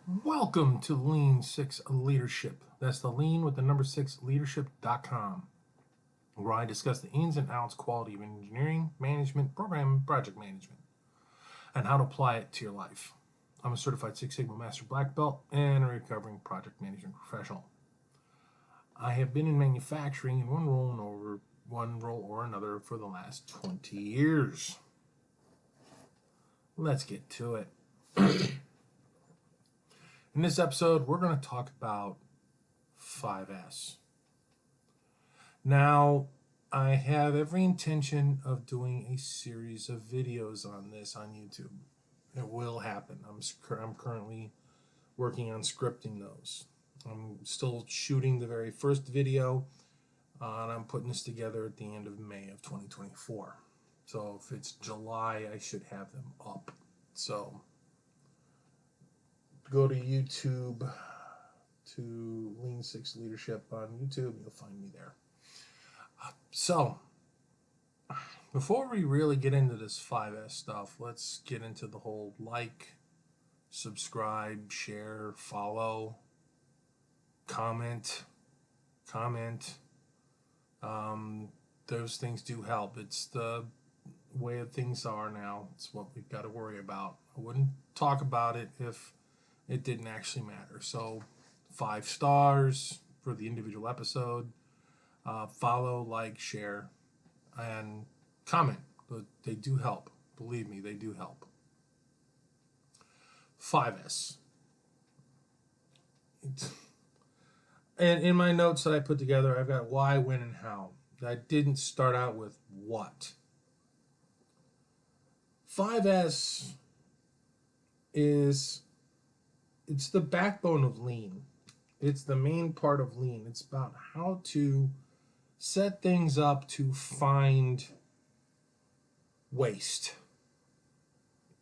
Welcome to Lean 6 Leadership. That's the lean with the number 6 leadership.com, where I discuss the ins and outs quality of engineering, management, program, and project management, and how to apply it to your life. I'm a certified Six Sigma Master Black Belt and a recovering project management professional. I have been in manufacturing in one role or another for the last 20 years. Let's get to it. In this episode, we're going to talk about 5S. Now, I have every intention of doing a series of videos on this on YouTube. It will happen. I'm currently working on scripting those. I'm still shooting the very first video, and I'm putting this together at the end of May of 2024. So if it's July, I should have them up. So go to YouTube, to Lean 6 Leadership on YouTube. You'll find me there. So, before we really get into this 5S stuff, let's get into the whole like, subscribe, share, follow, comment. Those things do help. It's the way things are now. It's what we've got to worry about. I wouldn't talk about it if it didn't actually matter. So 5 stars for the individual episode. Follow, like, share, and comment. But they do help. Believe me, they do help. 5S. And in my notes that I put together, I've got why, when, and how. I didn't start out with what. 5S it's the backbone of lean. It's the main part of lean. It's about how to set things up to find waste.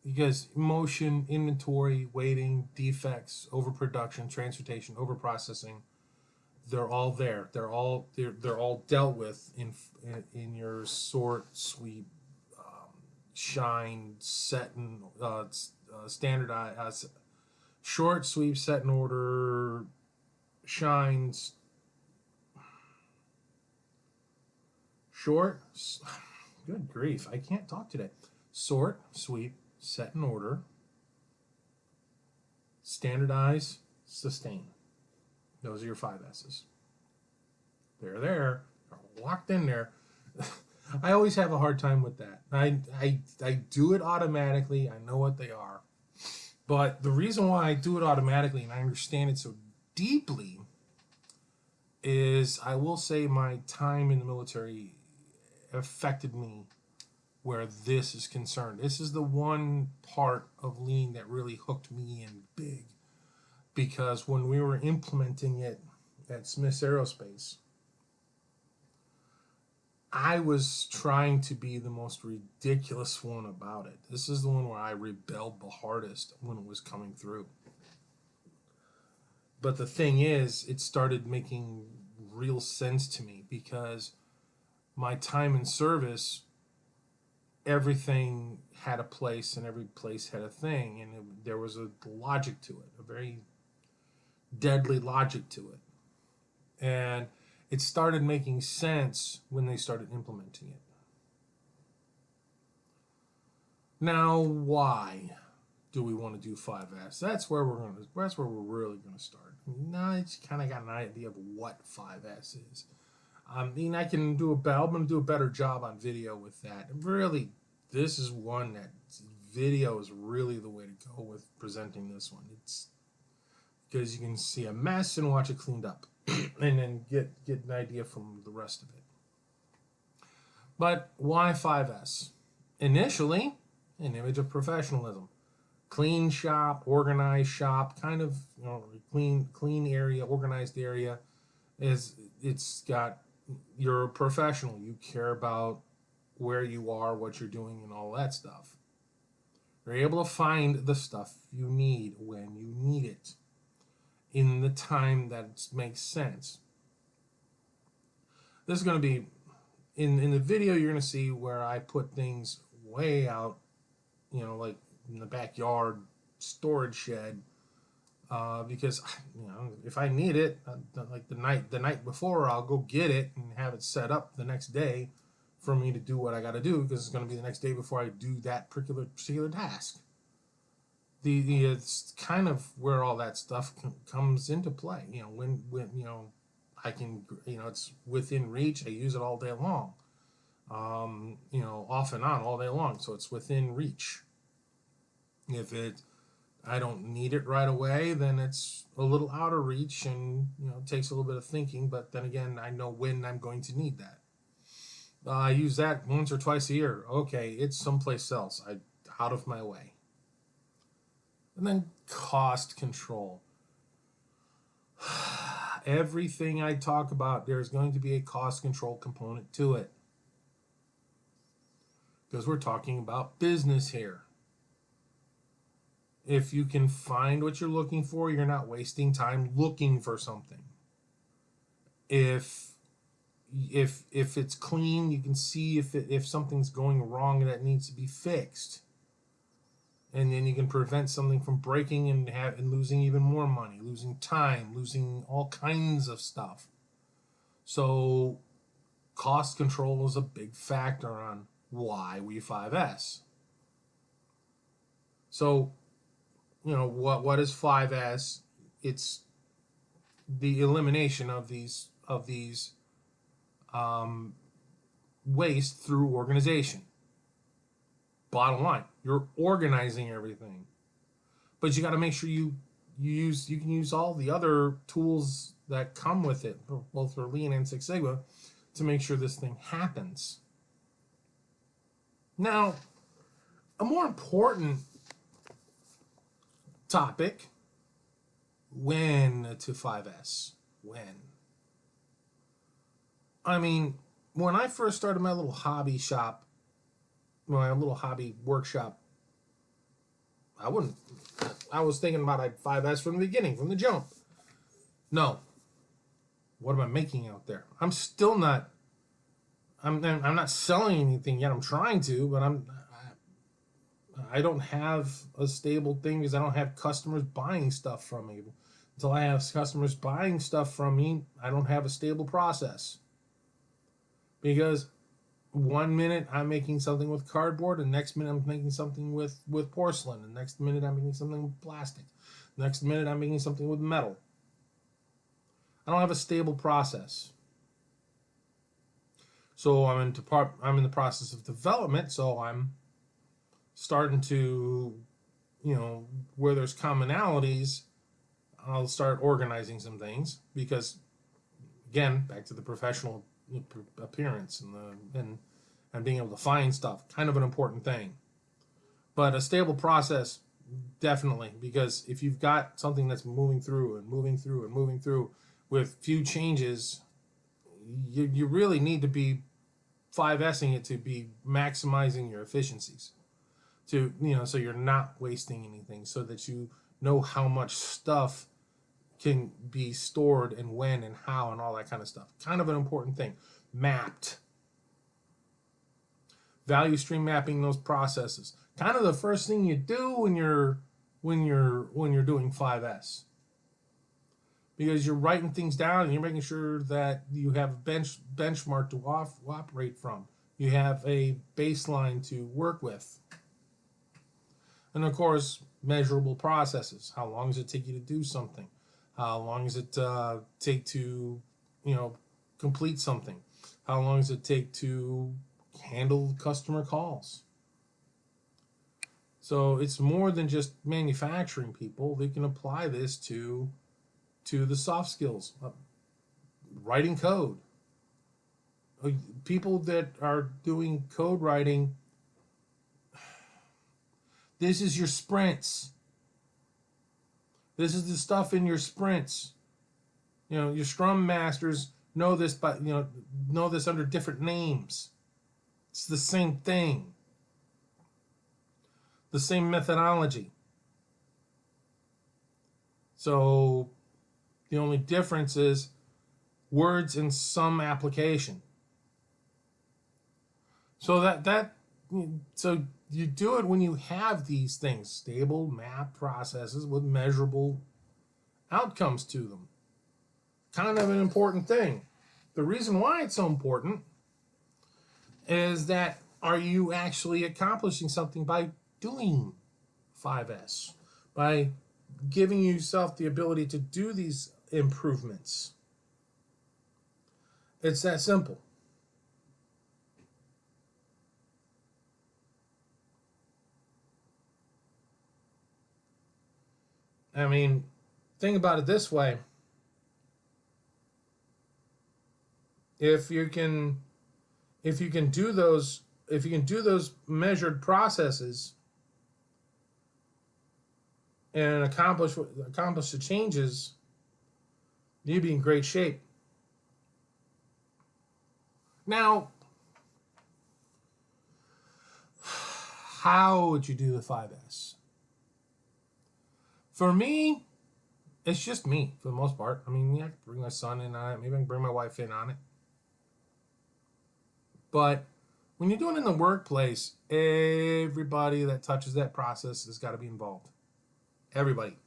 Because motion, inventory, waiting, defects, overproduction, transportation, overprocessing, they're all there. They're all dealt with in your sort, sweep, shine, set, and standardize, short, sweep, set in order, shines, short. Good grief, I can't talk today. Sort, sweep, set in order, standardize, sustain. Those are your 5S's. They're there. They're locked in there. I always have a hard time with that. I do it automatically. I know what they are. But the reason why I do it automatically and I understand it so deeply is, I will say, my time in the military affected me where this is concerned. This is the one part of lean that really hooked me in big. Because when we were implementing it at Smith's Aerospace, I was trying to be the most ridiculous one about it. This is the one where I rebelled the hardest when it was coming through. But the thing is, it started making real sense to me because my time in service, everything had a place and every place had a thing, and there was a logic to it, a very deadly logic to it. And it started making sense when they started implementing it. Now, why do we want to do 5S? That's where we're really gonna start. Now I just kind of got an idea of what 5S is. I mean, I'm gonna do a better job on video with that. Really, this is one that video is really the way to go with presenting this one. It's because you can see a mess and watch it cleaned up, and then get an idea from the rest of it. But why 5S? Initially, an image of professionalism. Clean shop, organized shop, kind of, clean area, organized area. It's got, you're a professional. You care about where you are, what you're doing, and all that stuff. You're able to find the stuff you need when you need it, in the time that makes sense. This is going to be, in the video, you're going to see where I put things way out, like in the backyard storage shed, because if I need it, like the night before, I'll go get it and have it set up the next day for me to do what I got to do, because it's going to be the next day before I do that particular task. It's kind of where all that stuff comes into play. When I can, it's within reach. I use it all day long. Off and on all day long, so it's within reach. If I don't need it right away, then it's a little out of reach, and it takes a little bit of thinking. But then again, I know when I'm going to need that. I use that once or twice a year. Okay, it's someplace else. Out of my way. And then cost control. Everything I talk about, there's going to be a cost control component to it, because we're talking about business here. If you can find what you're looking for, you're not wasting time looking for something. If it's clean, you can see if something's going wrong that needs to be fixed, and then you can prevent something from breaking and losing even more money, losing time, losing all kinds of stuff. So cost control is a big factor on why we 5S. So what is 5S? It's the elimination of these waste through organization. Bottom line, you're organizing everything, but you got to make sure you can use all the other tools that come with it, both for Lean and Six Sigma, to make sure this thing happens. Now, a more important topic: when to 5S. When? I mean, when I first started my little hobby shop, my little hobby workshop, I was thinking about 5S from the beginning, from the jump. No. What am I making out there? I'm still not. I'm not selling anything yet. I'm trying to, but I don't have a stable thing, because I don't have customers buying stuff from me. Until I have customers buying stuff from me, I don't have a stable process. Because one minute I'm making something with cardboard, and next minute I'm making something with porcelain, and next minute I'm making something with plastic, next minute I'm making something with metal. I don't have a stable process. So I'm in the process of development, so I'm starting to, where there's commonalities, I'll start organizing some things, because, again, back to the professional appearance and being able to find stuff, kind of an important thing. But a stable process, definitely, because if you've got something that's moving through with few changes, you really need to be 5S'ing it to be maximizing your efficiencies, to so you're not wasting anything, so that you know how much stuff can be stored and when and how and all that kind of stuff. Kind of an important thing. Mapped. Value stream mapping those processes. Kind of the first thing you do when you're doing 5S. Because you're writing things down and you're making sure that you have a benchmark to operate from. You have a baseline to work with. And of course, measurable processes. How long does it take you to do something? How long does it take to, complete something? How long does it take to handle customer calls? So it's more than just manufacturing people. They can apply this to the soft skills. Writing code. People that are doing code writing, this is your sprints. This is the stuff in your sprints. Your Scrum Masters know this, but know this under different names. It's the same thing. The same methodology. So the only difference is words in some application. So you do it when you have these things, stable map processes with measurable outcomes to them. Kind of an important thing. The reason why it's so important is that are you actually accomplishing something by doing 5S? By giving yourself the ability to do these improvements. It's that simple. I mean, think about it this way. If you can do those measured processes and accomplish the changes, you'd be in great shape. Now, how would you do the 5S? For me, it's just me for the most part. I mean, yeah, I can bring my son in on it. Maybe I can bring my wife in on it. But when you're doing it in the workplace, everybody that touches that process has got to be involved. Everybody.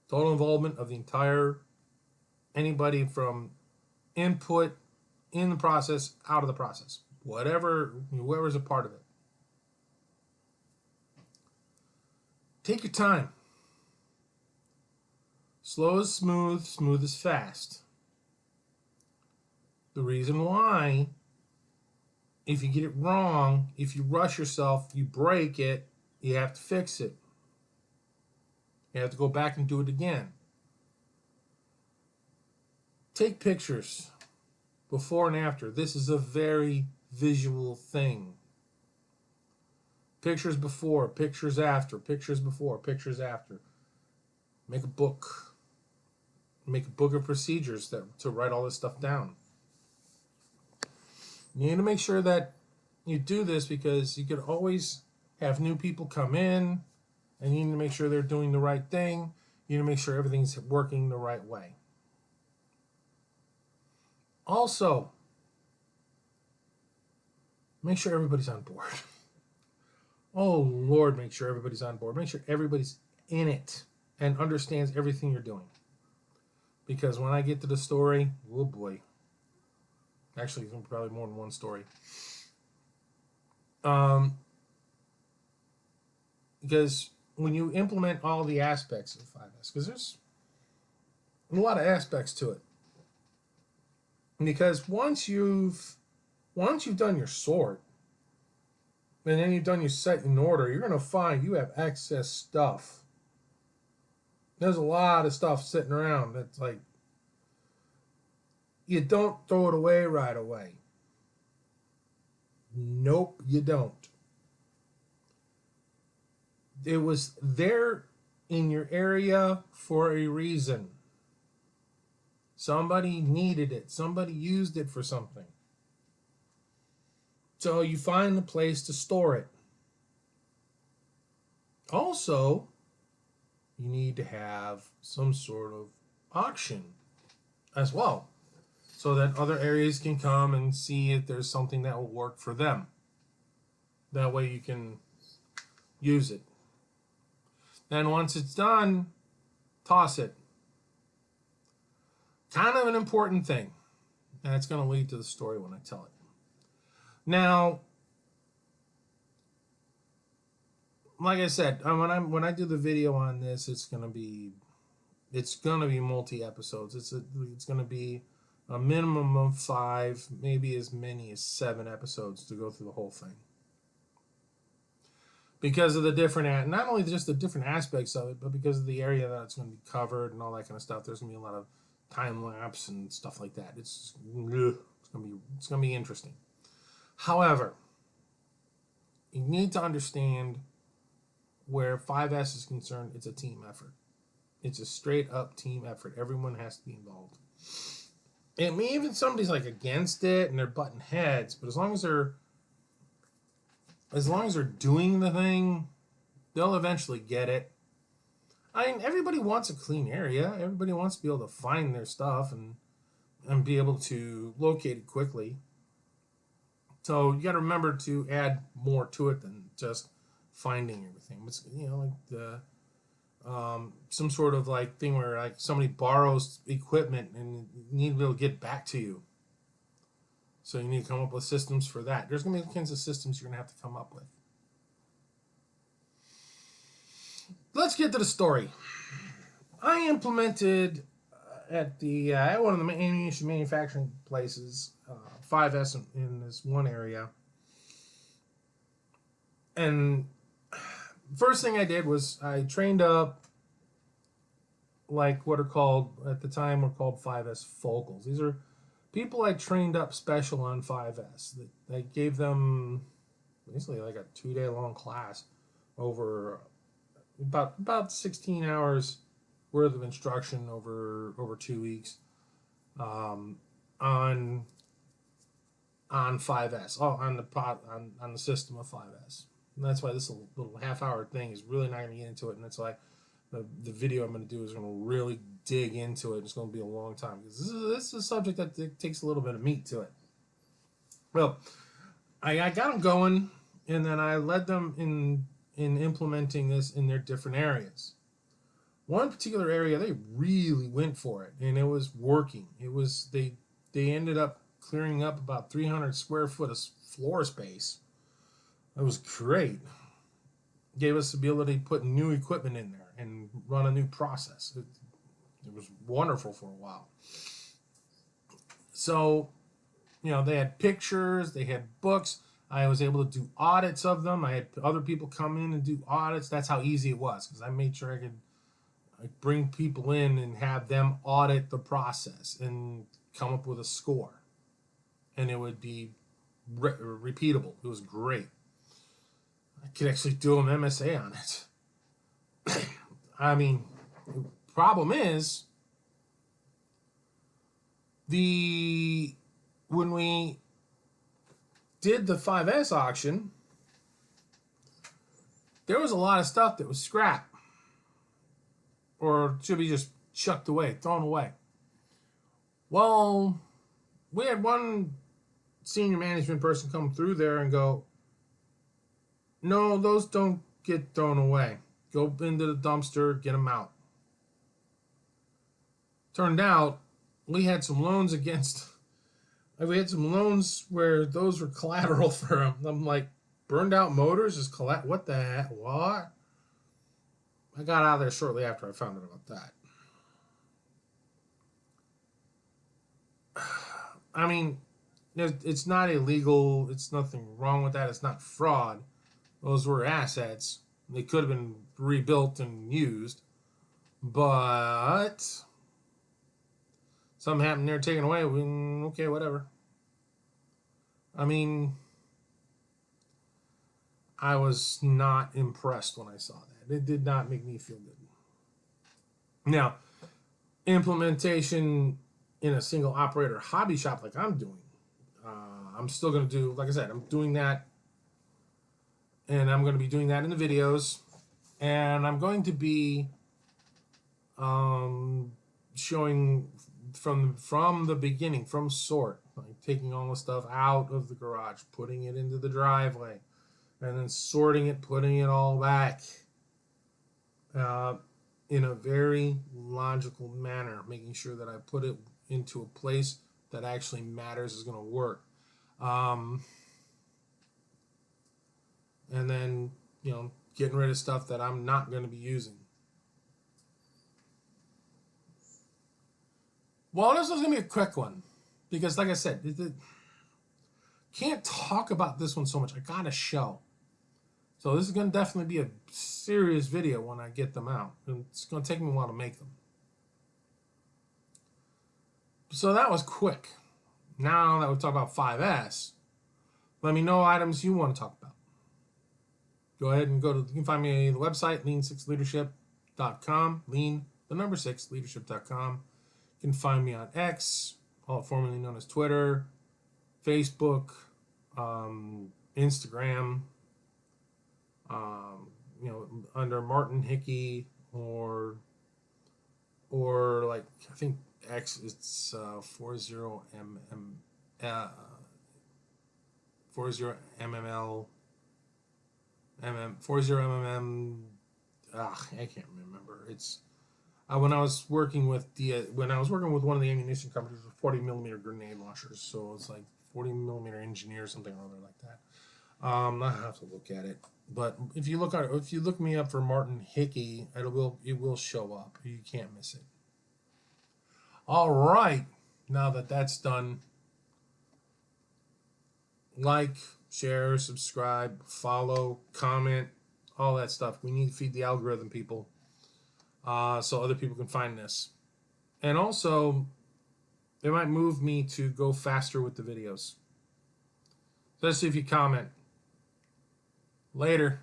Total involvement of the entire, anybody from input in the process, out of the process. Whoever's a part of it. Take your time. Slow is smooth, smooth is fast. The reason why, if you get it wrong, if you rush yourself, you break it, you have to fix it. You have to go back and do it again. Take pictures before and after. This is a very visual thing. Pictures before, pictures after, pictures before, pictures after. Make a book. Make a book of procedures to write all this stuff down. You need to make sure that you do this because you could always have new people come in and you need to make sure they're doing the right thing. You need to make sure everything's working the right way. Also, make sure everybody's on board. Oh, Lord, make sure everybody's on board. Make sure everybody's in it and understands everything you're doing. Because when I get to the story, oh boy. Actually, probably more than one story. Because when you implement all the aspects of 5S, because there's a lot of aspects to it. Because once you've done your sort, and then you've done your set in order, you're going to find you have excess stuff. There's a lot of stuff sitting around that's like, you don't throw it away right away. Nope, you don't. It was there in your area for a reason. Somebody needed it. Somebody used it for something. So you find a place to store it. Also, you need to have some sort of auction as well, so that other areas can come and see if there's something that will work for them. That way you can use it. Then once it's done, toss it. Kind of an important thing. And it's going to lead to the story when I tell it. Now, like I said, when I do the video on this, it's gonna be multi episodes. It's gonna be a minimum of 5, maybe as many as 7 episodes to go through the whole thing. Because of the different, not only just the different aspects of it, but because of the area that it's going to be covered and all that kind of stuff. There's going to be a lot of time lapse and stuff like that. It's going to be interesting. However, you need to understand where 5S is concerned, it's a team effort. It's a straight up team effort. Everyone has to be involved. And even somebody's like against it and they're butting heads, but as long as they're doing the thing, they'll eventually get it. I mean, everybody wants a clean area. Everybody wants to be able to find their stuff and be able to locate it quickly. So you got to remember to add more to it than just finding everything. It's, like some sort of like thing where like somebody borrows equipment and you need to be able to get back to you. So you need to come up with systems for that. There's going to be all kinds of systems you're going to have to come up with. Let's get to the story. I implemented at one of the ammunition manufacturing places 5S in this one area. And first thing I did was I trained up like what are called, at the time were called 5S Focals. These are people I trained up special on 5S. I gave them basically like a 2-day long class over about 16 hours worth of instruction over 2 weeks on 5S, on the system of 5S. And that's why this little half-hour thing is really not going to get into it, and that's why the video I'm going to do is going to really dig into it. It's going to be a long time because this is a subject that takes a little bit of meat to it. Well, I got them going, and then I led them in implementing this in their different areas. One particular area, they really went for it, and it was working. It was they ended up clearing up about 300 square foot of floor space. It was great. Gave us the ability to put new equipment in there and run a new process. It was wonderful for a while. So, they had pictures, they had books. I was able to do audits of them. I had other people come in and do audits. That's how easy it was, because I made sure I could bring people in and have them audit the process and come up with a score. And it would be repeatable. It was great. I could actually do an MSA on it. I mean, the problem is when we did the 5S auction, there was a lot of stuff that was scrap or should be just chucked away, thrown away. Well, we had one senior management person come through there and go, "No, those don't get thrown away. Go into the dumpster, get them out." Turned out we had some loans where those were collateral for them. I'm like, burned out motors is collateral? What the heck? What? I got out of there shortly after I found out about that. I mean, it's not illegal. It's nothing wrong with that. It's not fraud. Those were assets. They could have been rebuilt and used. But something happened there, taken away. Okay, whatever. I mean, I was not impressed when I saw that. It did not make me feel good. Now, implementation in a single operator hobby shop like I'm doing, I'm still going to do, like I said, I'm doing that. And I'm going to be doing that in the videos. And I'm going to be showing from the beginning, from sort, like taking all the stuff out of the garage, putting it into the driveway, and then sorting it, putting it all back in a very logical manner, making sure that I put it into a place that actually matters, is going to work. And then, getting rid of stuff that I'm not going to be using. Well, this is going to be a quick one because, like I said, can't talk about this one so much. I got to show. So this is going to definitely be a serious video when I get them out. And it's going to take me a while to make them. So that was quick. Now that we talk about 5S, let me know items you want to talk about. Go ahead and you can find me on the website, lean6leadership.com, lean6leadership.com. You can find me on X, formerly known as Twitter, Facebook, Instagram, under Martin Hickey, or like, I think X, it's 40MML, 40MMM, I can't remember. It's When I was working with one of the ammunition companies with 40 millimeter grenade launchers, so it's like 40 millimeter engineer, something or other like that. I have to look at it, but if you look me up for Martin Hickey, it will show up. You can't miss it. All right, now that that's done, like, share, subscribe, follow, comment, all that stuff. We need to feed the algorithm, people, so other people can find this. And also, it might move me to go faster with the videos. Especially if you comment. Later.